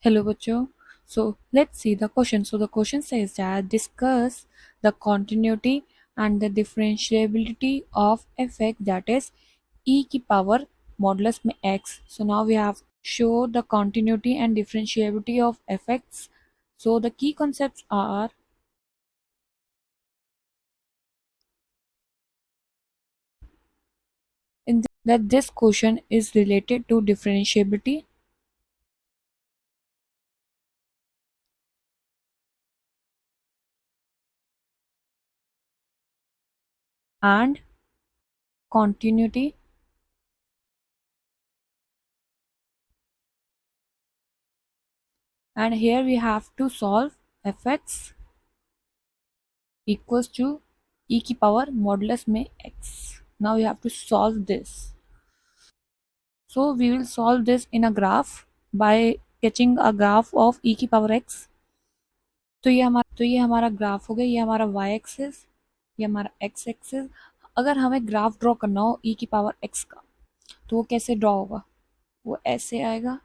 Hello, bachcho. So let's see the question. So the question says that discuss the continuity and the differentiability of fx, that is e की power modulus में x. So now we have show the continuity and differentiability of fx. So the key concepts are in that this question is related to differentiability and continuity, and here we have to solve fx equals to e की power modulus में x. Now we have to solve this. So we will solve this in a graph by sketching a graph of e की power x. तो ये हमारा graph हो गया, ये हमारा y एक्सिस, ये हमारा x एक्सिस. अगर हमें ग्राफ ड्रॉ करना हो e की पावर x का, तो वो कैसे ड्रॉ होगा? वो ऐसे आएगा,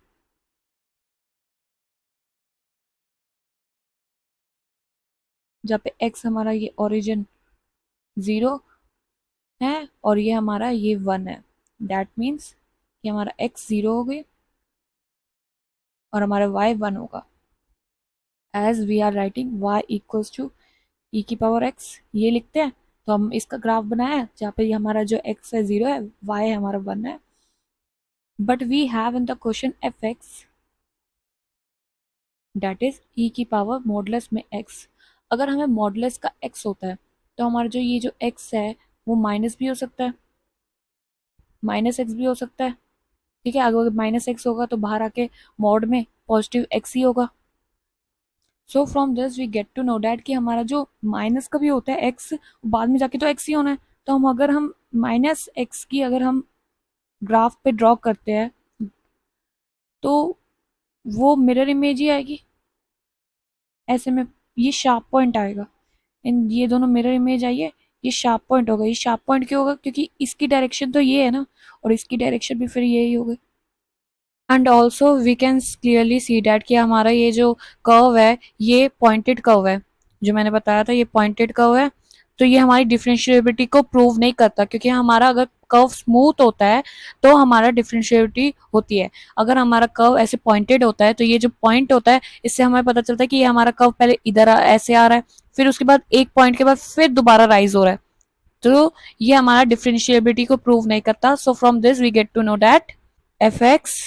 जहाँ पे x हमारा ये ओरिजिन 0 है और ये हमारा ये 1 है. दैट मीन्स कि हमारा x 0 हो गई और हमारा y 1 होगा. As we are writing y equals to e की पावर x, ये लिखते हैं. तो हम इसका ग्राफ बनाया है जहाँ पे ये हमारा जो x है 0 है, y हमारा 1 है. But we have in the question f x, that is e की पावर मॉडुलस में x. अगर हमें मॉडुलस का x होता है तो हमारा जो ये जो x है वो माइनस भी हो सकता है, माइनस एक्स भी हो सकता है. ठीक है, अगर माइनस एक्स होगा तो बाहर आके मॉड में पॉजिटिव x ही होगा. So from this we get to know that कि हमारा जो माइनस का भी होता है एक्स, बाद में जाके तो एक्स ही होना है. तो हम अगर हम माइनस एक्स की अगर हम ग्राफ पे ड्रॉ करते हैं तो वो मिरर इमेज ही आएगी. ऐसे में ये शार्प पॉइंट आएगा, इन ये दोनों मिरर इमेज आई है, ये शार्प पॉइंट होगा. ये शार्प पॉइंट क्यों होगा? क्योंकि इसकी डायरेक्शन तो ये है ना, और इसकी डायरेक्शन भी फिर यही होगी. And also we can clearly see that कि हमारा ये जो कर्व है ये पॉइंटेड कर्व है, जो मैंने बताया था ये पॉइंटेड कर्व है. तो ये हमारी डिफरेंशिएबिलिटी को प्रूव नहीं करता, क्योंकि हमारा अगर कर्व स्मूथ होता है तो हमारा डिफरेंशिएबिलिटी होती है. अगर हमारा कर्व ऐसे पॉइंटेड होता है तो ये जो पॉइंट होता है इससे हमें पता चलता है कि ये हमारा कर्व पहले इधर ऐसे आ रहा है, फिर उसके बाद एक पॉइंट के बाद फिर दोबारा राइज हो रहा है. तो ये हमारा डिफरेंशिएबिलिटी को प्रूव नहीं करता. So from this we get to know that F X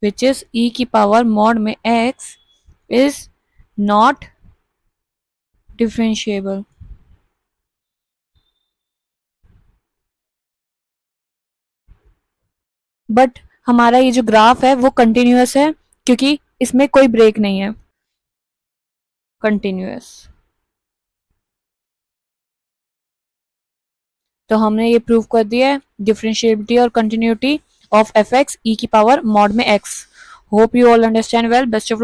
which is e की पावर mod में x is not differentiable. But हमारा ये जो ग्राफ है वो कंटिन्यूअस है, क्योंकि इसमें कोई ब्रेक नहीं है, कंटिन्यूअस. तो हमने ये प्रूव कर दिया है डिफरेंशिएबिलिटी और कंटिन्यूटी ऑफ एफ एक्स ई की पावर मॉड में x. Hope you all understand well. Best of